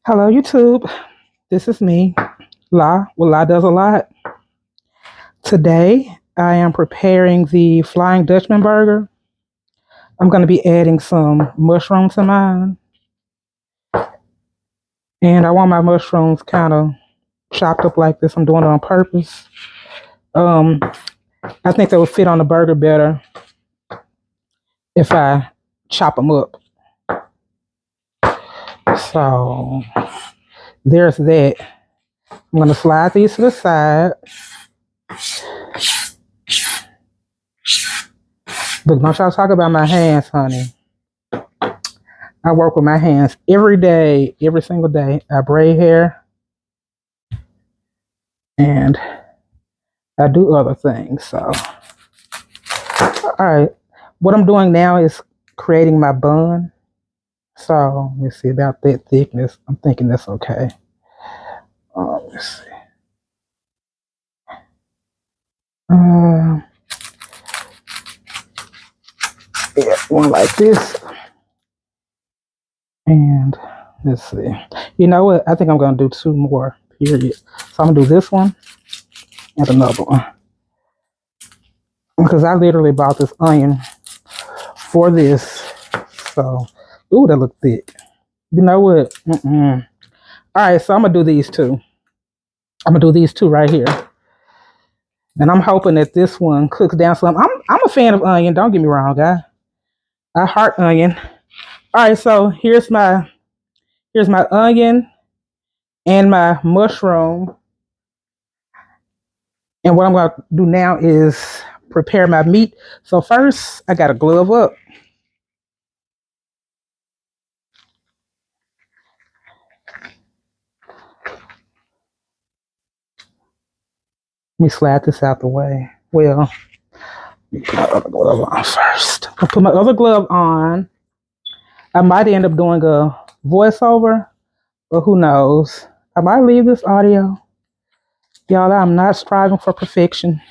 Hello, YouTube. This is me, La. Well, La does a lot. Today, I am preparing the Flying Dutchman burger. I'm going to be adding some mushrooms to mine. And I want my mushrooms kind of chopped up like this. I'm doing it on purpose. Um, I think they would fit on the burger better if I chop them up. So, there's that. I'm going to slide these to the side. But don't y'all talk about my hands, honey. I work with my hands every day, every single day. I braid hair and I do other things. So, all right. What I'm doing now is creating my bun. So, let's see about that thickness. I'm thinking that's okay. Let's see. Yeah, one like this. And let's see. You know what? I think I'm going to do two more, period. So, I'm going to do this one and another one. Because I literally bought this onion for this. So, ooh, that look thick. You know what? All right, so I'm going to do these two. I'm going to do these two right here. And I'm hoping that this one cooks down some. I'm a fan of onion. Don't get me wrong, guy. I heart onion. All right, so here's my onion and my mushroom. And what I'm going to do now is prepare my meat. So first, I got to glove up. Let me slide this out the way. Well, let me put my other glove on first. I'll put my other glove on. I might end up doing a voiceover, but who knows? I might leave this audio. Y'all, I'm not striving for perfection.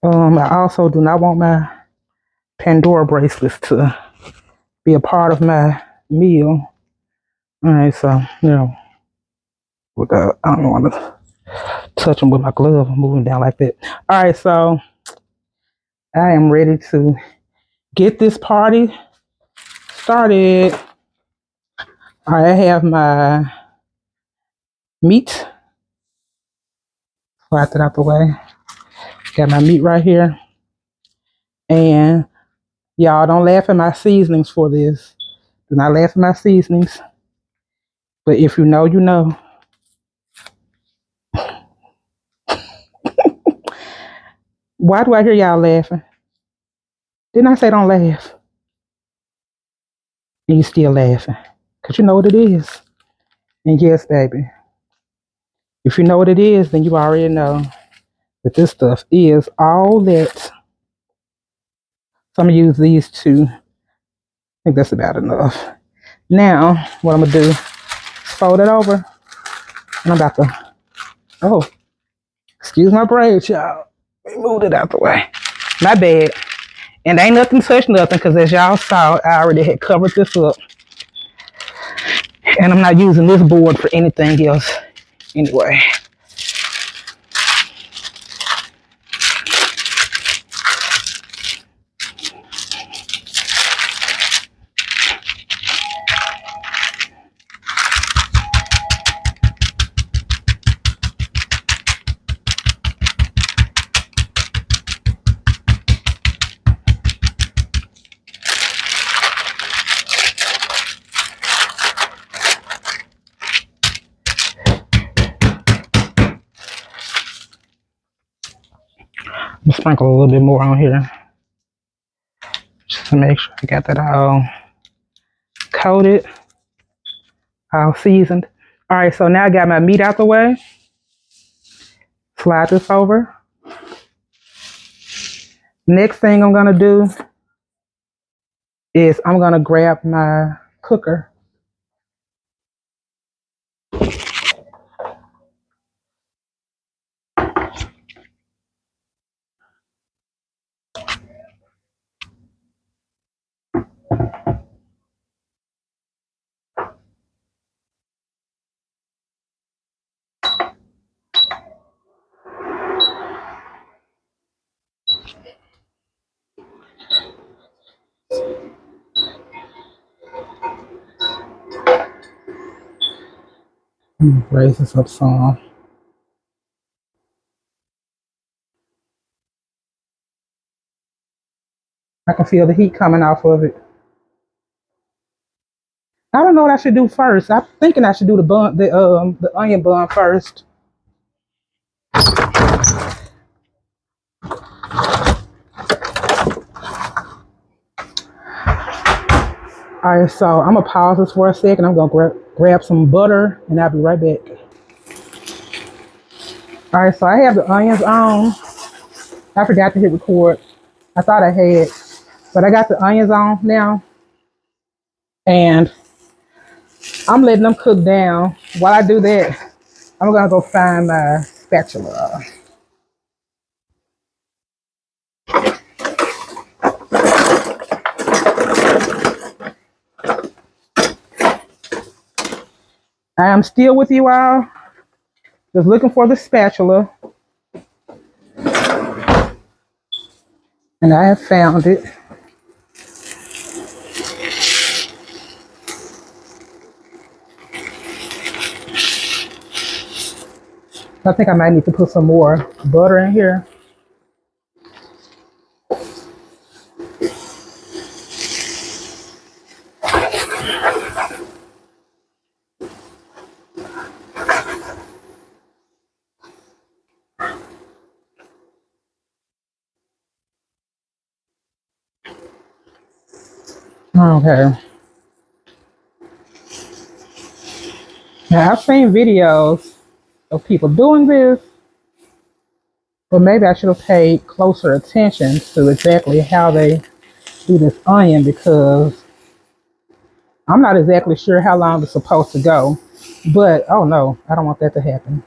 I also do not want my Pandora bracelets to be a part of my meal. All right, so, I don't want to touch them with my glove. I'm moving down like that. All right, so I am ready to get this party started. All right, I have my meat. Slide that out the way. Got my meat right here. And y'all don't laugh at my seasonings for this. Do not laugh at my seasonings. But if you know, you know. Why do I hear y'all laughing? Didn't I say don't laugh? And you still laughing. Because you know what it is. And yes, baby. If you know what it is, then you already know that this stuff is all that. So I'm going to use these two. I think that's about enough. Now, what I'm going to do is fold it over. And I'm about to, oh, excuse my braids, y'all. Let me move it out the way. My bad. And ain't nothing touch nothing because as y'all saw, I already had covered this up. And I'm not using this board for anything else anyway. I'm gonna sprinkle a little bit more on here just to make sure I got that all coated, all seasoned. All right, so now I got my meat out the way. Slide this over. Next thing I'm gonna do is I'm gonna grab my cooker. Raise this up some. I can feel the heat coming off of it. I don't know what I should do first. I'm thinking I should do the onion bun first. All right, so I'm gonna pause this for a second. I'm gonna grab some butter, and I'll be right back. All right, so I have the onions on. I forgot to hit record. I thought I had, but I got the onions on now, and I'm letting them cook down. While I do that, I'm gonna go find my spatula. I am still with you all, just looking for the spatula, and I have found it. I think I might need to put some more butter in here. Okay. Now I've seen videos of people doing this, but maybe I should have paid closer attention to exactly how they do this onion because I'm not exactly sure how long it's supposed to go. But oh no, I don't want that to happen.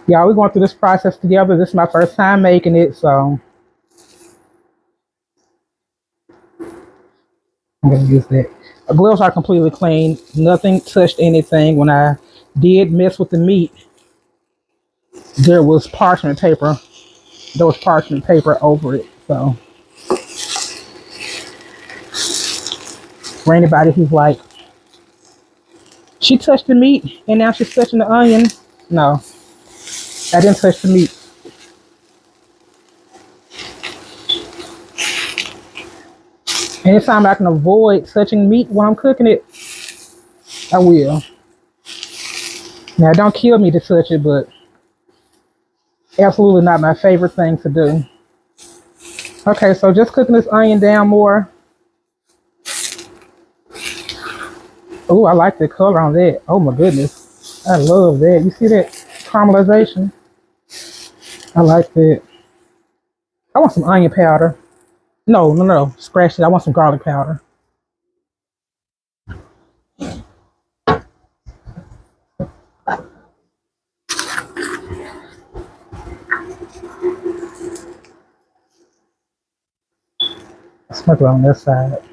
Yeah, we're going through this process together. This is my first time making it, so I'm gonna use that. The gloves are completely clean. Nothing touched anything. When I did mess with the meat, there was parchment paper. There was parchment paper over it. So for anybody who's like, she touched the meat and now she's touching the onion. No, I didn't touch the meat. Anytime I can avoid touching meat when I'm cooking it, I will. Now, it don't kill me to touch it, but absolutely not my favorite thing to do. Okay, so just cooking this onion down more. Oh, I like the color on that. Oh my goodness. I love that. You see that caramelization? I like that. I want some onion powder. No. Scratch it. I want some garlic powder. Sprinkle on this side.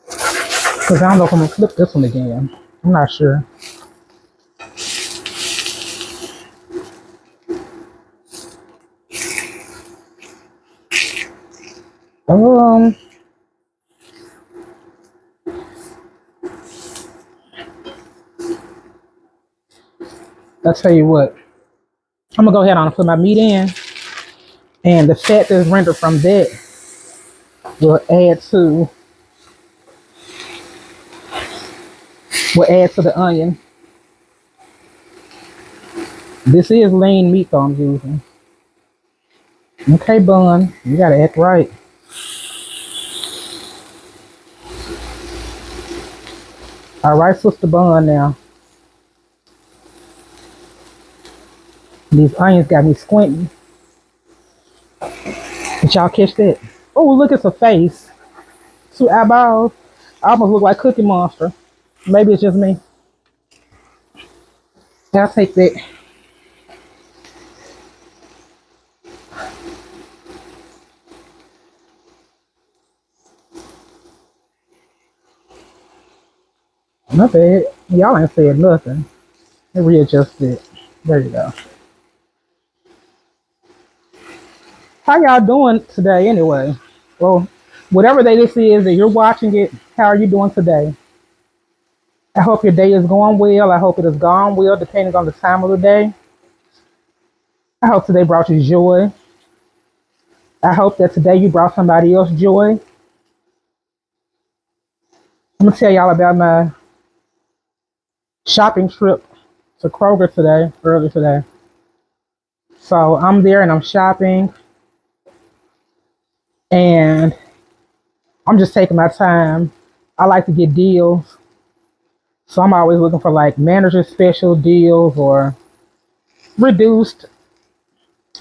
Because I don't know if I'm going to flip this one again. I'm not sure. Um, I'll tell you what. I'm going to go ahead and put my meat in. And the fat that's rendered from that will add to the onion. This is lean meat though I'm using. Okay, bun, you gotta act right. All right, sister bun now. These onions got me squinting. Did y'all catch that? Oh, look, it's a face. 2 eyeballs. I almost look like Cookie Monster. Maybe it's just me. I'll take that. My bad. Y'all ain't said nothing. Let me readjust it. There you go. How y'all doing today anyway? Well, whatever day this is that you're watching it, how are you doing today? I hope your day is going well. I hope it has gone well, depending on the time of the day. I hope today brought you joy. I hope that today you brought somebody else joy. I'm gonna tell y'all about my shopping trip to Kroger today, early today. So I'm there and I'm shopping and I'm just taking my time. I like to get deals. So I'm always looking for like manager special deals or reduced.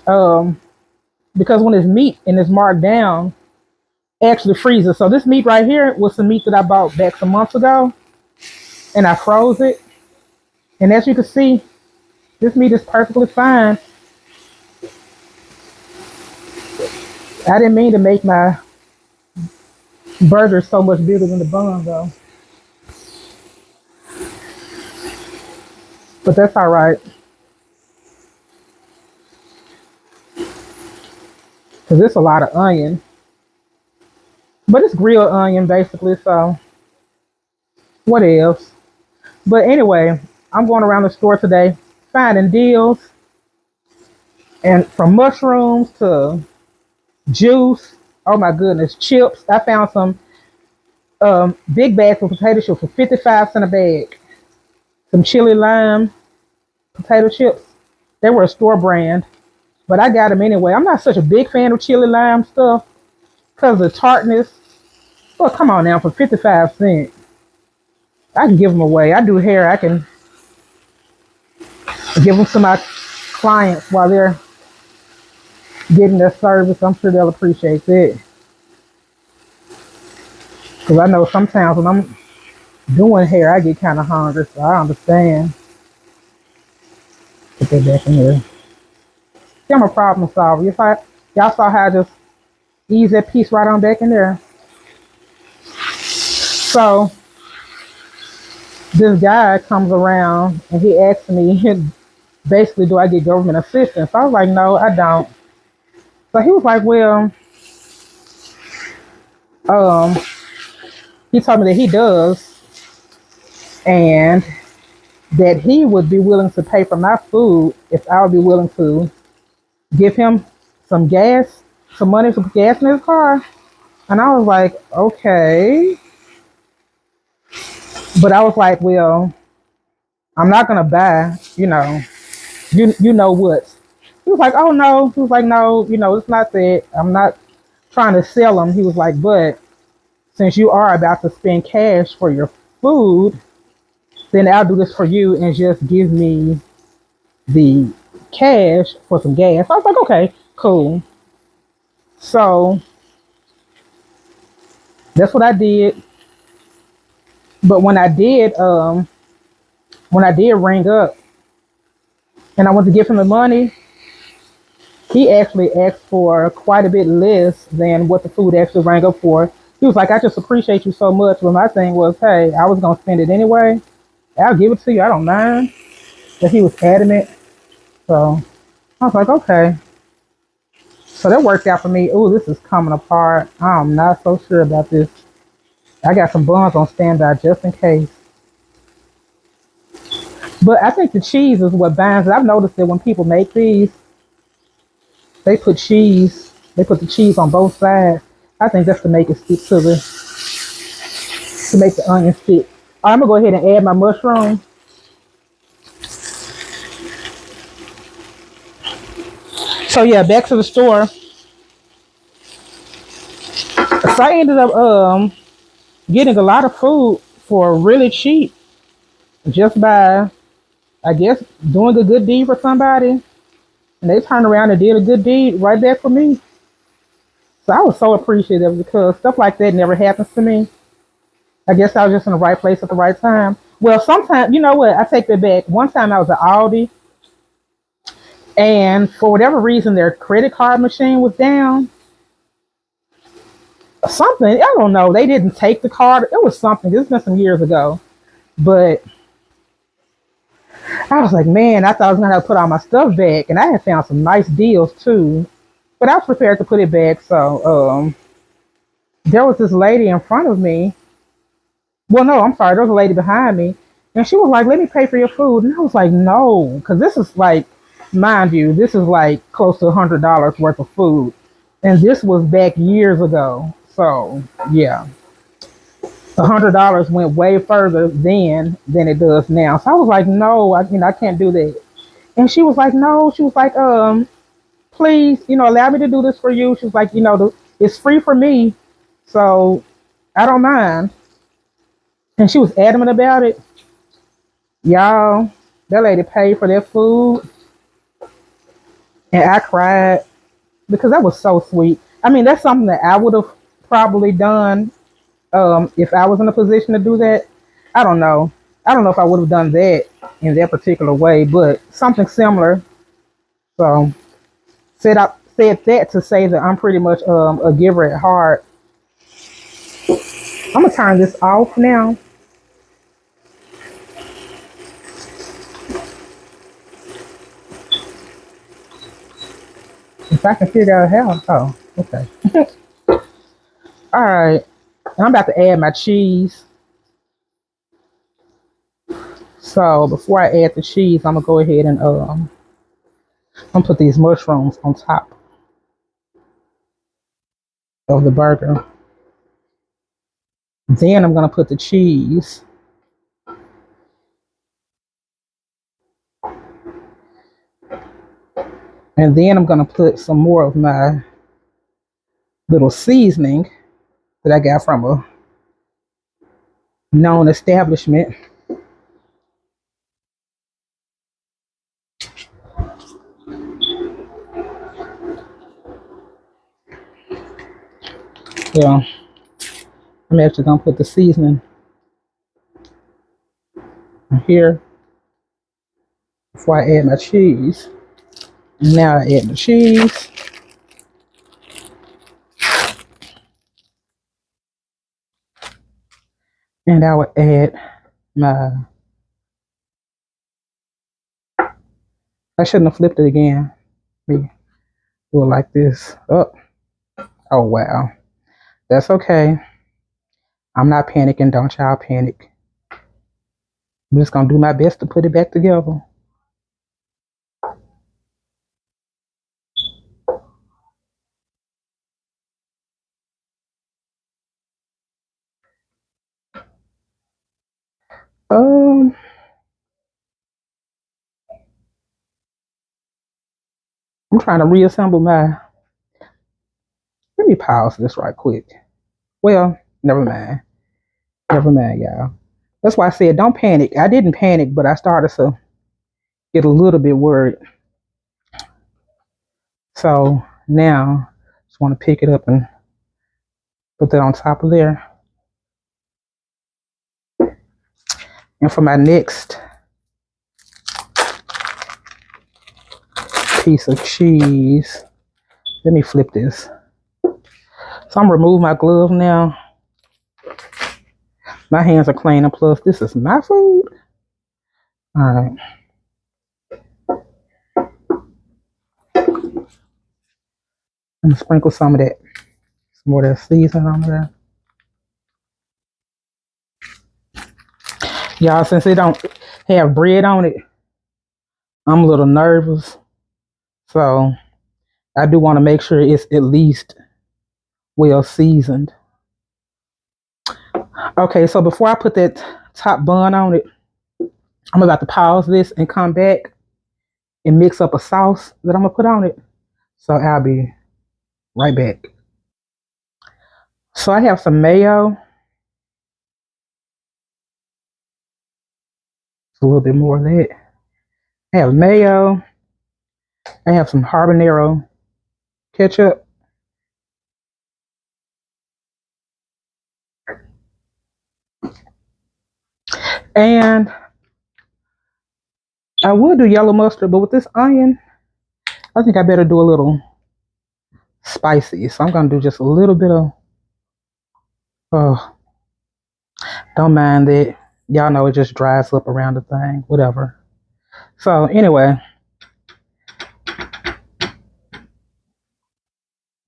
Um, because when it's meat and it's marked down, it actually freezes. So this meat right here was some meat that I bought back some months ago and I froze it. And as you can see, this meat is perfectly fine. I didn't mean to make my burger so much bigger than the bun though. But that's all right. Because it's a lot of onion. But it's grilled onion basically, so what else? But anyway, I'm going around the store today finding deals and from mushrooms to juice. Oh my goodness, chips. I found some big bags of potato chips for 55 cents a bag. Some chili lime potato chips. They were a store brand, but I got them anyway. I'm not such a big fan of chili lime stuff because of the tartness. Well, come on now, for 55 cents. I can give them away. I do hair. I can give them to my clients while they're getting their service. I'm sure they'll appreciate it. Because I know sometimes when I'm doing hair, I get kind of hungry, so I understand. Put that back in here. See, I'm a problem solver. Y'all saw how I just ease that piece right on back in there. So this guy comes around and he asks me, basically, do I get government assistance? I was like, no, I don't. So he was like, well, um, he told me that he does, and that he would be willing to pay for my food if I would be willing to give him some gas, some money for gas in his car. And I was like, okay. But I was like, well, I'm not gonna buy, you know what. He was like, oh no. He was like, no, it's not that. I'm not trying to sell him. He was like, but since you are about to spend cash for your food, then I'll do this for you and just give me the cash for some gas. I was like, okay, cool. So that's what I did. But when I did ring up and I went to give him the money, he actually asked for quite a bit less than what the food actually rang up for. He was like, I just appreciate you so much. But my thing was, hey, I was gonna spend it anyway. I'll give it to you. I don't mind. But he was adamant. So I was like, okay. So that worked out for me. Oh, this is coming apart. I'm not so sure about this. I got some buns on standby just in case. But I think the cheese is what binds it. I've noticed that when people make these, they put cheese. They put the cheese on both sides. I think that's to make it stick to make the onion stick. All right, I'm gonna go ahead and add my mushroom. So yeah, back to the store. So I ended up getting a lot of food for really cheap, just by, I guess, doing a good deed for somebody, and they turned around and did a good deed right back for me. So I was so appreciative because stuff like that never happens to me. I guess I was just in the right place at the right time. Well, sometimes, you know what? I take that back. One time I was at Aldi, and for whatever reason, their credit card machine was down. Something, I don't know. They didn't take the card. It was something. This has been some years ago. But I was like, man, I thought I was going to have to put all my stuff back. And I had found some nice deals too. But I was prepared to put it back. So there was this lady in front of me. Well, no, I'm sorry. There was a lady behind me. And she was like, let me pay for your food. And I was like, no, because this is like, mind you, this is like close to $100 worth of food. And this was back years ago. So, yeah, $100 went way further then than it does now. So I was like, no, I can't do that. And she was like, no, she was like, please, allow me to do this for you. She was like, it's free for me. So I don't mind. And she was adamant about it. Y'all, that lady paid for their food, and I cried because that was so sweet. I mean, that's something that I would have probably done if I was in a position to do that. I don't know. I don't know if I would have done that in that particular way, but something similar. So said that to say that I'm pretty much a giver at heart. I'm gonna turn this off now. If I can figure out how. Oh, okay. All right. I'm about to add my cheese. So before I add the cheese, I'm gonna go ahead and I'm gonna put these mushrooms on top of the burger. Then I'm gonna put the cheese. And then I'm gonna put some more of my little seasoning that I got from a known establishment. Yeah, I'm actually gonna put the seasoning here before I add my cheese. Now I add the cheese. And I will add my, I shouldn't have flipped it again. Me do it like this. Oh wow. That's okay. I'm not panicking. Don't y'all panic. I'm just gonna do my best to put it back together. Um, I'm trying to reassemble my. Let me pause this right quick. Well, never mind. Never mind, y'all. That's why I said don't panic. I didn't panic, but I started to get a little bit worried. So now, just want to pick it up and put that on top of there. And for my next piece of cheese, let me flip this. So I'm gonna remove my glove now. My hands are clean, and plus this is my food. All right. I'm gonna sprinkle some of that, some more of that seasoning on there. Y'all, since it don't have bread on it, I'm a little nervous. So I do want to make sure it's at least well seasoned. Okay, so before I put that top bun on it, I'm about to pause this and come back and mix up a sauce that I'm gonna put on it. So I'll be right back. So I have some mayo. A little bit more of that. I have mayo. I have some habanero ketchup. And I would do yellow mustard, but with this onion, I think I better do a little spicy. So I'm gonna do just a little bit of, oh, don't mind it. Y'all know it just dries up around the thing, whatever. So anyway,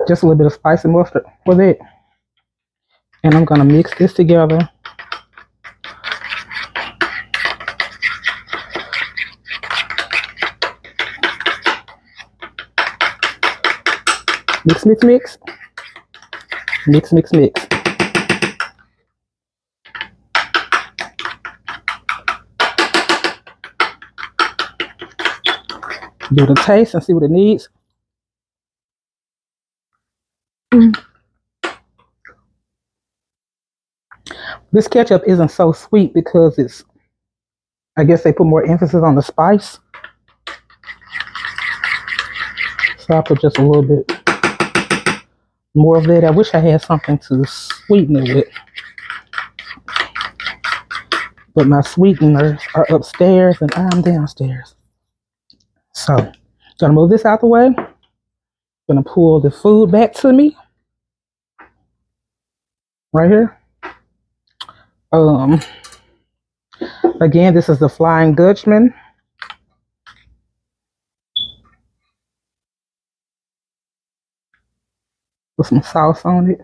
just a little bit of spicy mustard with it. And I'm gonna mix this together. Mix, mix, mix. Mix, mix, mix. Do the taste and see what it needs. This ketchup isn't so sweet because it's, I guess they put more emphasis on the spice. So I put just a little bit more of it. I wish I had something to sweeten it with. But my sweeteners are upstairs and I'm downstairs. So, gonna move this out the way. Gonna pull the food back to me. Right here. Again, this is the Flying Dutchman. Put some sauce on it.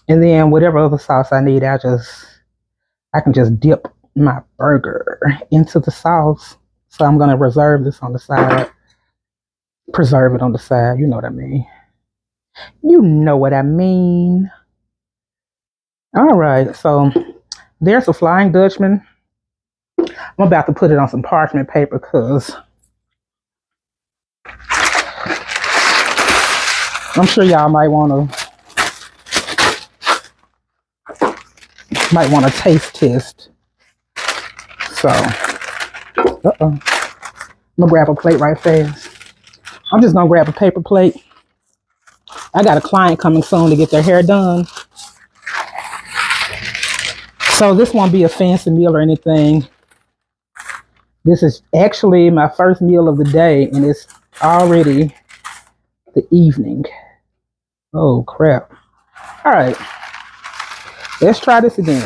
And then whatever other sauce I need, I can just dip my burger into the sauce. So I'm gonna reserve this on the side. Preserve it on the side, you know what I mean. You know what I mean. All right, so there's a Flying Dutchman. I'm about to put it on some parchment paper because I'm sure y'all might want to taste test. So, I'm gonna grab a plate right fast. I'm just gonna grab a paper plate. I got a client coming soon to get their hair done. So this won't be a fancy meal or anything. This is actually my first meal of the day and it's already the evening. Oh crap. All right, let's try this again.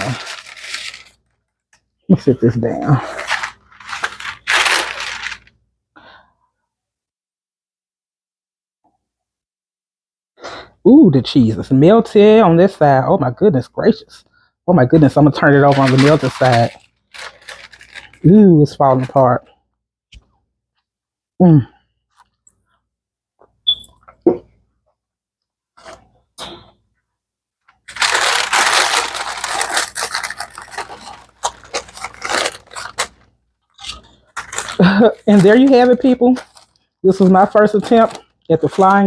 Let me sit this down. Ooh, the cheese is melted on this side. Oh my goodness gracious. Oh my goodness, I'm gonna turn it over on the melted side. Ooh, it's falling apart. And there you have it, people. This was my first attempt at the Flying